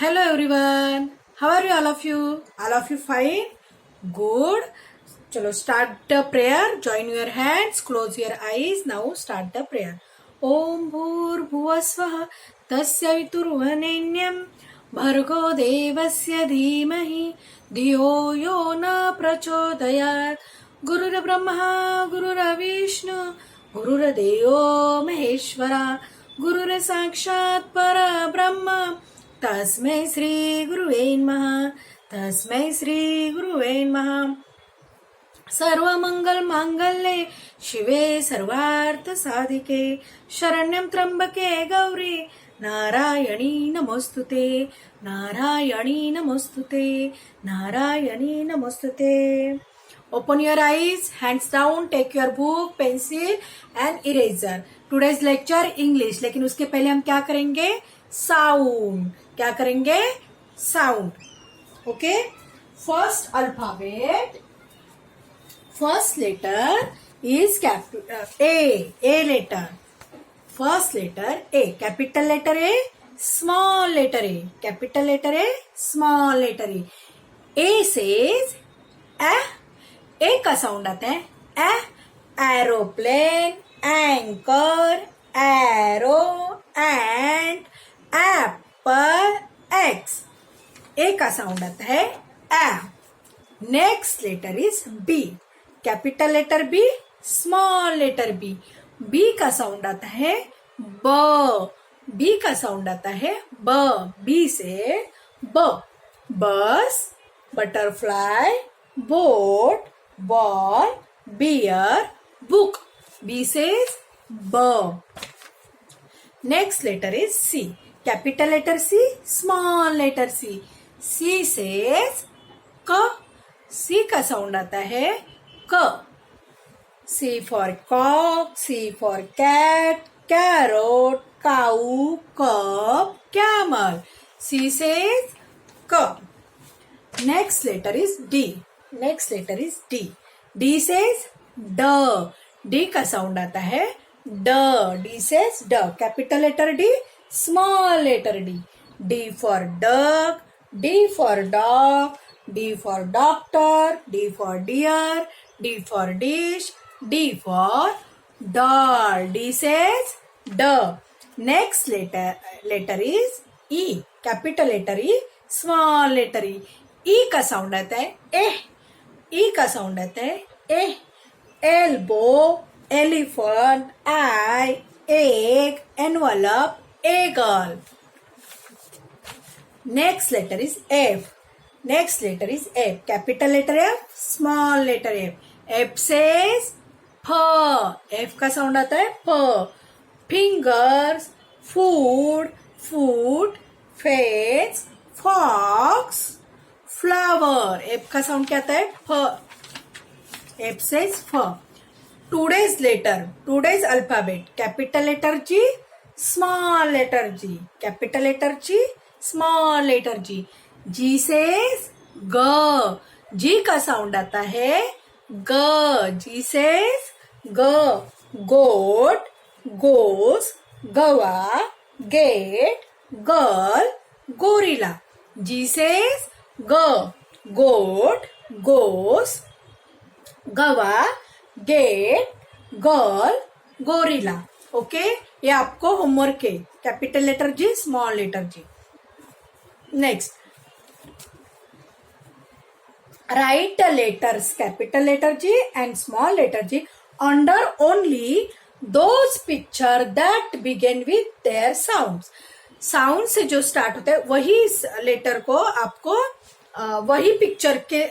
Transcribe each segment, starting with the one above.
Hello everyone. How are you all of you? All of you fine? Good. चलो start the prayer. Join your hands. Close your eyes. Now start the prayer. ओम भूर्भुवस्वः तस्य वितुर्वरेण्यं भर्गो देवस्य धीमहि धियो यो न प्रचोदयात् गुरुर्ब्रह्मा गुरुर्विष्णु गुरुर्देवो महेश्वरा गुरुर्साक्षात् परब्रह्म तस्मै श्री गुरुवे नमः तस्मै श्री गुरुवे नमः सर्वमंगल मांगल्ये शिवे सर्वार्थ साधिके शरण्यं त्र्यंबके गौरी नारायणी नमोस्तुते नारायणी नमोस्तुते नारायणी नमोस्तुते. Open your eyes, hands down, take your book, pencil and eraser. Today's lecture English, लेकिन उसके पहले हम क्या करेंगे? Sound. क्या करेंगे? Sound. Okay? First alphabet. First letter is A. A letter. First letter A. Capital letter A. Small letter A. Capital letter A. Small letter A. A says A. A का sound आता है aeroplane anchor arrow and apple axe. A का sound आता है ए. Next letter is B. Capital letter B small letter B. B का sound आता है ब. बी का साउंड आता है ब. बी से ब. बस butterfly boat ball, bear, book. B says B. Next letter is C. Capital letter C, small letter C. C says K. C का साउंड आता है क. C for cock, C for cat, carrot, cow, cup, camel. C says K. Next letter is D. Next letter is D. D says D. D का sound आता है D. D says D. Capital letter D, small letter D. D for duck, D for dog, D for doctor, D for deer, D for dish, D for doll. D says D. Next letter is E. Capital letter E, small letter E. E का sound आता है ए. E का sound आता है ए. Elbow elephant eye egg envelope eagle. Next letter is F. Next letter is F. Capital letter F small letter F. F says फ. F का साउंड आता है फ. Fingers food food face fox flower. F का sound क्या आता है फ. एफ सेज फ. Today's letter today's alphabet. Capital letter G small letter G. Capital letter G small letter G. जी सेज ग. जी का साउंड आता है ग. जी सेज ग. गोट गोस गवा गेट गर्ल गोरिला. जी सेज ग. गोट गोस गवा गेट गर्ल गोरिला. ओके, ये आपको होमवर्क है. Capital letter G small letter G. Next write letters capital letter G and small letter G under only those picture that begin with their sounds. Sound से जो start होता है वही letter को आपको वही पिक्चर के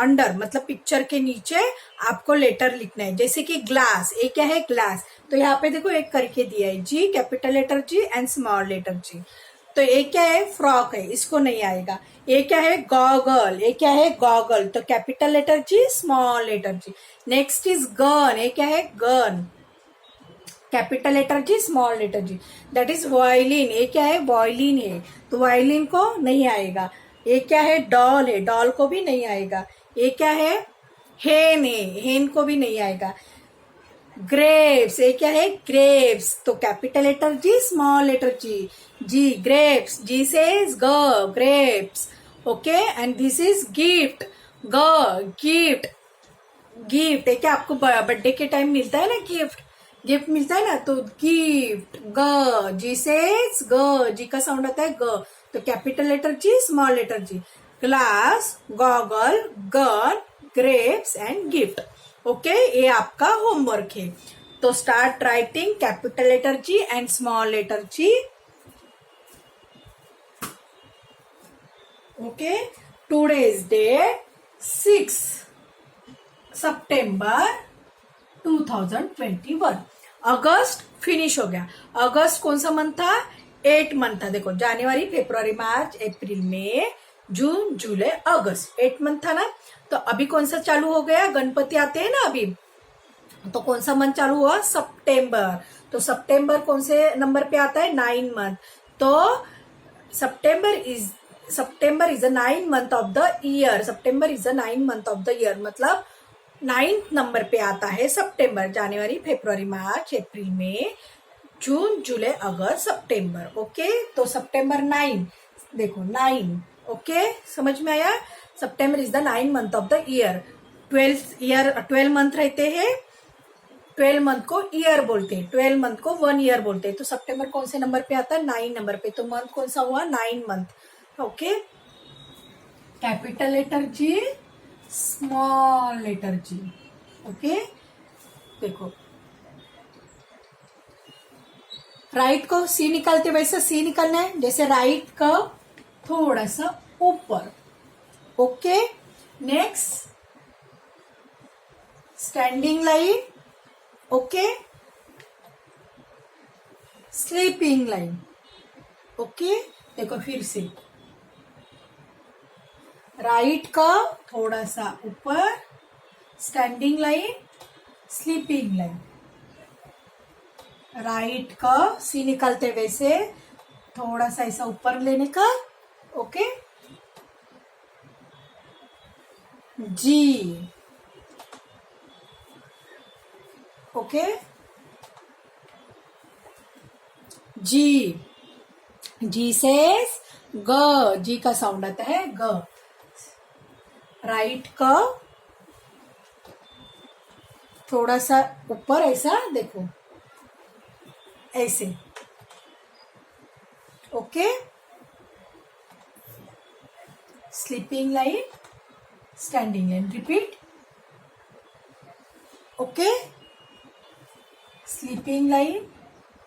अंडर मतलब पिक्चर के नीचे आपको लेटर लिखना है. जैसे कि ग्लास. ए क्या है ग्लास. तो यहाँ पे देखो एक करके दिया है जी. Capital letter G and small letter G. तो ए क्या है फ्रॉक है. इसको नहीं आएगा. ए क्या है गॉगल. ए क्या है गॉगल. तो capital letter G small letter G. Next is gun. ए क्या है gun. Capital letter G small letter G. That is violin. ए क्या है वायलिन है. तो वायलिन को नहीं आएगा. ये क्या है डॉल है. डॉल को भी नहीं आएगा. ये क्या है हेन है. हेन को भी नहीं आएगा. ग्रेप्स, ये क्या है? ग्रेप्स। तो capital letter G, small letter G, जी ग्रेप्स, जी सेज ग, grapes. Okay, and this is gift, ग, गिफ्ट, गिफ्ट। है क्या? आपको बर्थडे के टाइम मिलता है ना गिफ्ट, गिफ्ट मिलता है ना, तो गिफ्ट, ग, जी सेज ग, जी का साउंड आता है ग। तो capital letter G, small letter G. Glass, goggle, gun, grapes and gift. Okay, ये आपका होमवर्क है। तो start writing capital letter G and small letter G. Okay, today's date 6 सितंबर 2021। अगस्त फिनिश हो गया। अगस्त कौन सा मंथ था? 8 मंथ था। देखो, जनवरी, फरवरी, मार्च, अप्रैल, मई, जून, जुलाई, अगस्त, 8 मंथ था ना। तो अभी कौन सा चालू हो गया? गणपति आते हैं ना अभी, तो कौन सा मंथ चालू हुआ? सितंबर। तो सितंबर कौन से नंबर पे आता है? 9 मंथ। तो सितंबर is the 9 month of the year. September is the 9 month of the year, मतलब 9th नंबर पे आता है सितंबर। जनवरी, फरवरी, मार्च, अप्रैल, मई, जून, जुलाई, अगस्त, सितंबर। ओके, तो सितंबर 9, देखो 9। ओके, समझ में आया? सितंबर is the 9 month of the year. 12 month रहते हैं। 12 मंथ को ईयर बोलते हैं, 12 मंथ को 1 ईयर बोलते हैं। तो सितंबर कौन से नंबर पे आता है? 9 नंबर पे। तो मंथ कौन सा हुआ? 9 month. Okay, capital letter G, small letter G. Okay, देखो, राइट को सी निकालते वैसे सी निकालना है, जैसे राइट का थोड़ा सा ऊपर। Okay, next standing line. Okay, sleeping line. Okay, देखो फिर से, राइट का थोड़ा सा ऊपर, standing line, sleeping line. Right का सी निकालते वैसे थोड़ा सा ऐसा ऊपर लेने का। ओके, जी। ओके, जी, जी से ग, जी का साउंड आता है ग। राइट का थोड़ा सा ऊपर ऐसा, देखो ऐसे। Okay, sleeping line, standing line, repeat. Okay, sleeping line,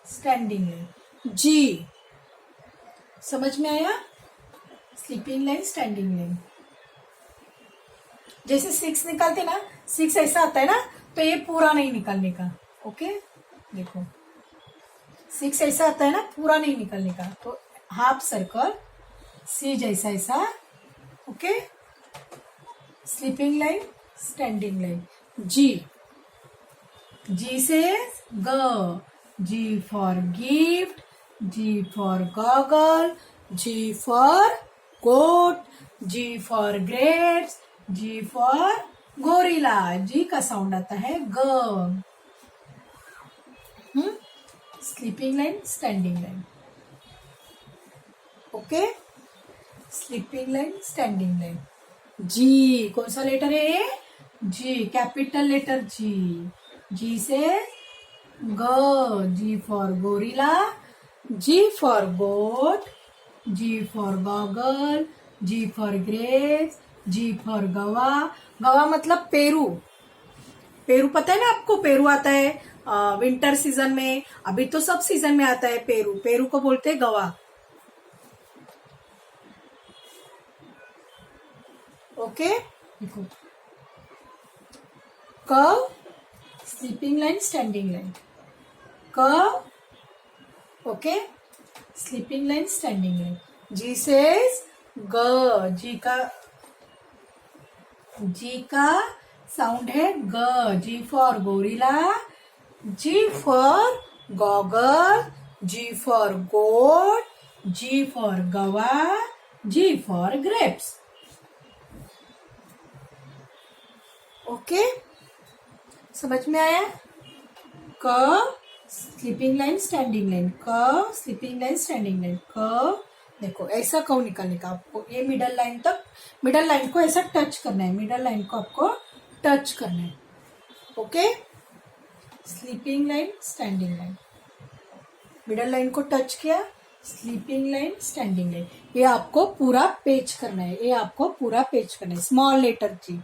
standing line, G. समझ में आया? Sleeping line, standing line. जैसे 6 निकालते ना, 6 ऐसा आता है ना, तो ये पूरा नहीं निकालने का। ओके, देखो 6 ऐसा आता है ना, पूरा नहीं निकालने का, तो हाफ सर्कल सी जैसा ऐसा। Okay, sleeping line, standing line, G. G से ग, G for gift, G for goggle, G for goat, G for grapes, G for gorilla. G का साउंड आता है ग। Sleeping line, standing line. Okay, sleeping line, standing line, G. कौन सा letter है ये? जी, कैपिटल लेटर जी। जी से ग, G for gorilla, G for goat, G for goggle, G for grapes, G for guava. Guava मतलब Peru. Peru पता है ना आपको? पेरू आता है विंटर सीजन में, अभी तो सब सीजन में आता है पेरू। पेरू को बोलते हैं गवा। ओके, देखो, curve, sleeping line, standing line, curve. Okay, sleeping line, standing line. G से ग, जी का साउंड है ग। G for gorilla, G for goggle, G for goat, G for guava, G for grapes. Okay, समझ में आया? क स्लीपिंग लाइन स्टैंडिंग लाइन, क स्लीपिंग लाइन स्टैंडिंग लाइन, क देखो ऐसा कव निकालने का आपको, ये मिडल लाइन तक, मिडल लाइन को ऐसा टच करना है, मिडल लाइन को आपको टच करना है। Okay, sleeping line standing line, middle line को टच किया, स्लीपिंग लाइन स्टैंडिंग लाइन, ये आपको पूरा पेज करना है, ये आपको पूरा पेज करना है। Small letter G,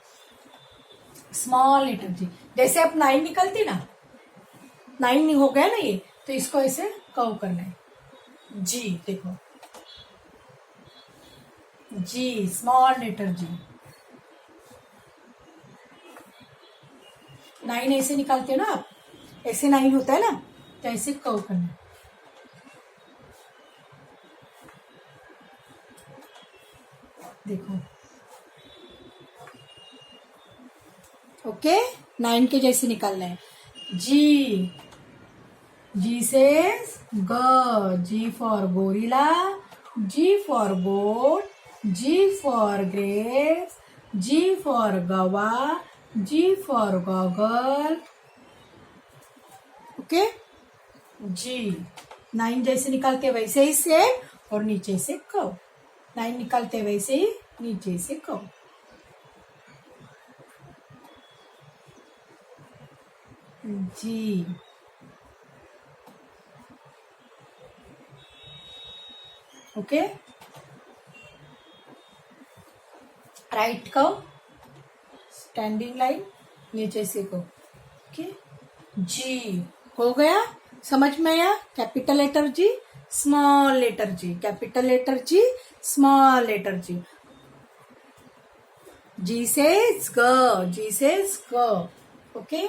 small letter जी, जैसे आप 9 निकलती ना, 9 हो गया ना ये, तो इसको ऐसे कव करना है। जी देखो, जी स्मॉल लेटर जी, 9 ऐसे निकालते हो ना आप, ऐसे 9 होता है ना, तो ऐसे कव करना है। देखो, ओके, 9 के जैसे निकालना है। जी, जी से ग, G for gorilla, G for goat, G for grapes, G for guava, G for goggle. Okay, G 9 जैसे निकालते वैसे ही से, और नीचे से कव, 9 निकालते वैसे ही नीचे से कव। जी, ओके, राइट कव स्टैंडिंग लाइन, नीचे से कव। ओके, जी हो गया, समझ में आया? Capital letter G, small letter G, capital letter G, small letter G. G से ग, जी से ग। Okay,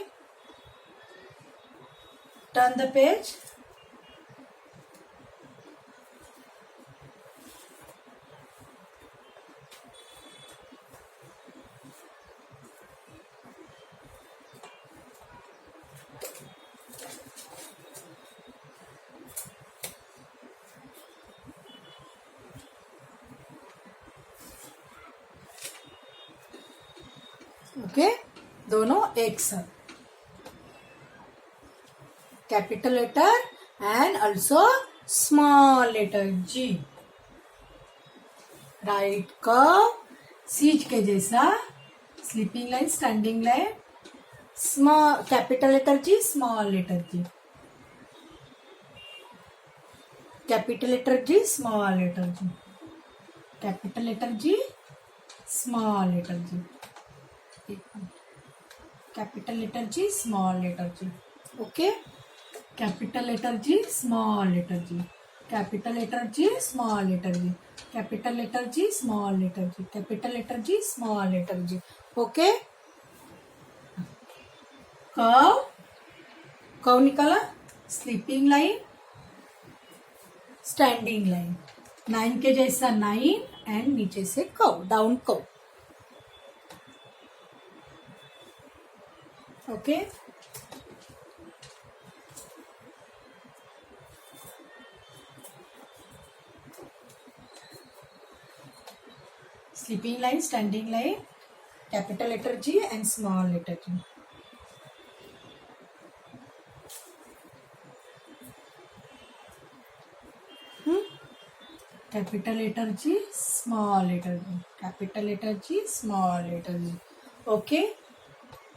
turn the page. Okay, दोनों एक साथ, capital letter and also small letter G. Right curve, सीज के जैसा, sleeping line standing line, small capital letter G, small letter G, capital letter G, small letter G, capital letter G, small letter G, capital letter G, small letter G. Okay, capital letter G, small letter G, capital letter G, small letter G, capital letter G, small letter G, capital letter G, small letter G. Okay, curve, curve निकाला, sleeping line standing line, 9 के जैसा 9 and नीचे से curve, down curve. Okay, sleeping line standing line, capital letter G and small letter G. Capital letter G, small letter G, capital letter G, small letter G. Okay,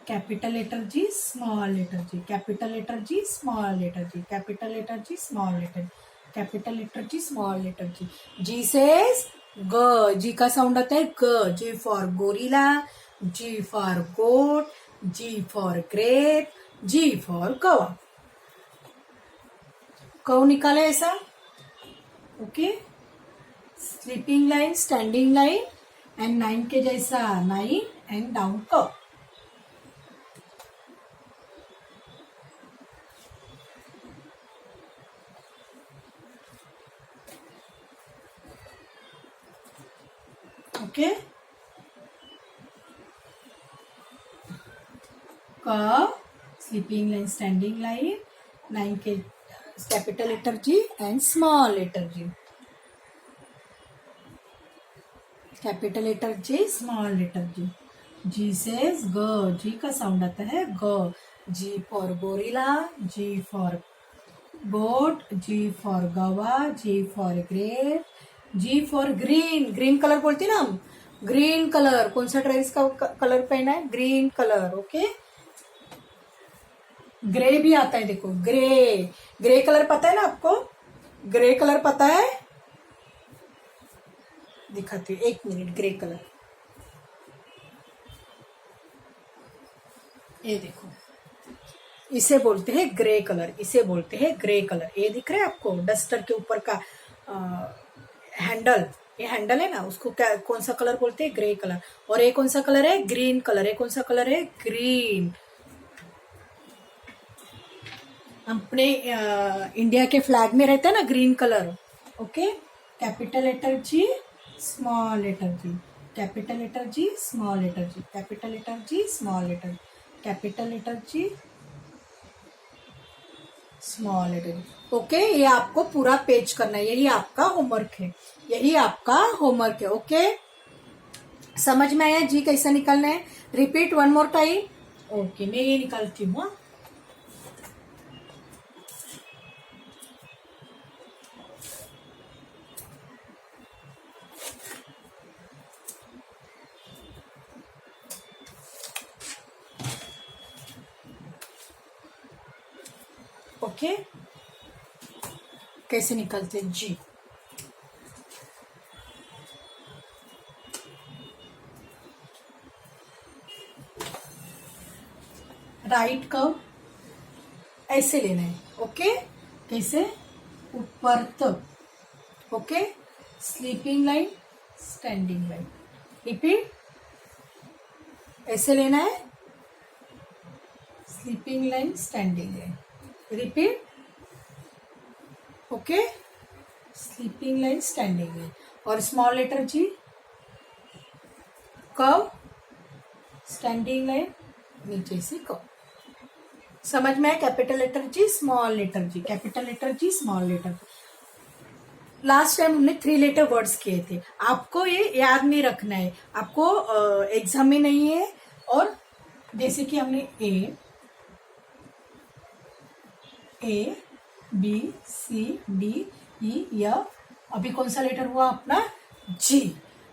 capital letter G, small letter G, capital letter G, small letter G, capital letter G, small letter, capital letter G, small letter G. G से ग, G का sound आता है ग, G for gorilla, G for goat, G for grape, G for guava. Curve निकाले ऐसा। Okay, sleeping line standing line and 9 के जैसा 9 and down curve. Okay, curve, sleeping line standing line, 9 के capital letter G and small letter G, capital letter G, small letter G. G से ग, G का sound आता है ग, G for gorilla, G for goat, G for गवा, G for grape, G for green. Green colour बोलते हैं ना हम, ग्रीन कलर. कौन सा ड्रेस का कलर पहना है? Green colour. ओके. ग्रे भी आता है, देखो ग्रे. ग्रे कलर पता है ना आपको? ग्रे कलर पता है? दिखाती हूँ, एक मिनट. ग्रे कलर, ये देखो, इसे बोलते हैं ग्रे कलर. इसे बोलते हैं ग्रे कलर. ये दिख रहा है आपको डस्टर के ऊपर का हैंडल? ये हैंडल है ना, उसको क्या, कौन सा कलर बोलते हैं? Grey colour. और ये कौन सा कलर है? Green colour. ये कौन सा कलर है? ग्रीन. अपने इंडिया के फ्लैग में रहता है ना green colour. Okay. Capital letter G, small letter G. Capital letter G, small letter G. Capital letter G, small letter. Capital letter G, small letter. Okay. ये आपको पूरा पेज करना है. यही आपका होमवर्क है. यही आपका होमवर्क है. ओके. समझ में आया जी कैसा निकलना है? Repeat one more time. Okay, मैं ये निकालती हूँ. ओके. कैसे निकलते जी? राइट कर्व ऐसे लेना है. ओके. कैसे? ऊपर तक. Okay. Sleeping line, standing line. Repeat. ऐसे लेना है. Sleeping line, standing line. Repeat. Okay. Sleeping line, standing line. और स्मॉल लेटर जी, कर्व, स्टैंडिंग लाइन, नीचे से कर्व. समझ में आया? Capital letter G, small letter G. Capital letter G, small letter. Last time हमने 3 लेटर वर्ड्स किए थे. आपको ये याद नहीं रखना है. आपको एग्जाम में नहीं है. और जैसे कि हमने A B C D E F. अभी कौन सा लेटर हुआ अपना? जी.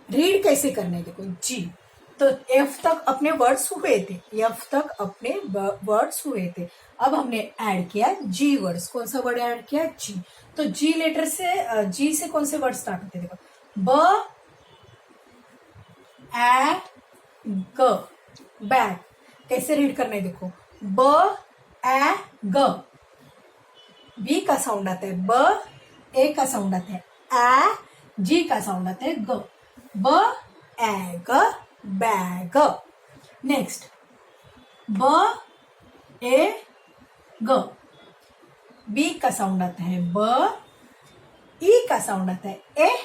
रीड कैसे करना है देखो. जी. तो एफ तक अपने वर्ड्स हुए थे. एफ तक अपने वर्ड्स हुए थे. अब हमने ऐड किया जी वर्ड्स. कौन सा वर्ड ऐड किया? जी. तो जी लेटर से, जी से कौन से वर्ड स्टार्ट होते हैं? देखो, ब ए ग. बैग. कैसे रीड करना है देखो. ब ए ग. बी का साउंड आता है ब. ए का साउंड आता है ए. जी का साउंड आता है ग. ब ए ग, बैग. नेक्स्ट, ब ए ग. बी का साउंड आता है ब. ई का साउंड आता है ए.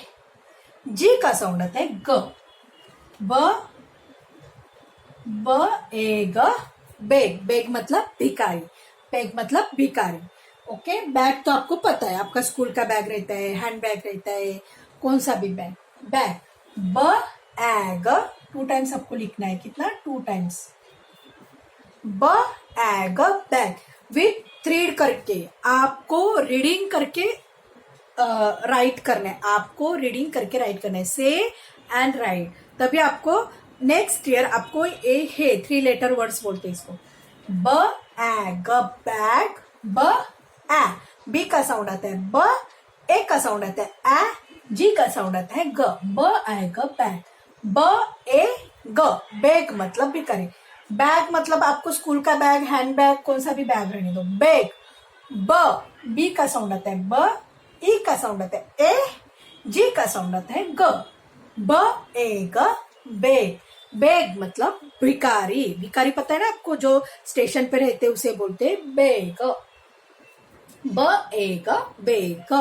जी का साउंड आता है ग. ब ए ग, बैग. बैग मतलब भिखारी. बैग मतलब भिखारी. ओके. बैग तो आपको पता है, आपका स्कूल का बैग रहता है, हैंड बैग रहता है, कौन सा भी बैग. बैग. ब ए ग 2 टाइम्स आपको लिखना है. कितना? 2 टाइम्स. ब ए ग, बैग. विथ रीड करके आपको रीडिंग करके राइट करना है. आपको रीडिंग करके राइट करना है. से एंड राइट. तभी आपको नेक्स्ट ईयर आपको ए है 3 लेटर वर्ड्स बोलते हैं इसको. ब ए ग, बैग. ब ए. बी का साउंड आता है ब. ए का साउंड आता है ए. जी का साउंड आता है ग. ब ए ग, बैग. ब ए ग, बैग मतलब भिखारी. बैग मतलब आपको स्कूल का बैग, हैंड बैग, कौन सा भी बैग रहने दो. बैग. ब. बी का साउंड आता है ब. ई का साउंड आता है ए. जी का साउंड आता है ग. ब ए ग, बैग. बैग मतलब भिखारी. भिखारी पता है ना आपको, जो स्टेशन पे रहते हैं उसे बोलते हैं बैग. ब ए ग, बैग.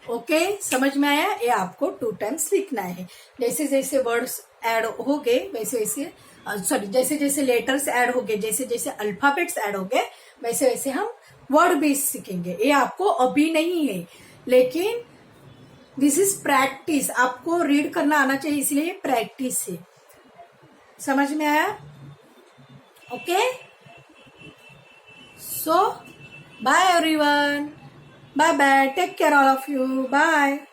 ओके. समझ में आया? ये आपको 2 टाइम्स लिखना है. जैसे जैसे वर्ड्स ऐड हो गए वैसे वैसे, सॉरी, जैसे जैसे लेटर्स ऐड हो गए, जैसे जैसे अल्फाबेट्स ऐड हो गए, वैसे वैसे हम वर्ड भी सीखेंगे. ये आपको अभी नहीं है, लेकिन दिस इज प्रैक्टिस. आपको रीड करना आना चाहिए, इसलिए प्रैक्टिस है. समझ में आया? Okay. So, bye everyone. Bye bye. Take care all of you. Bye.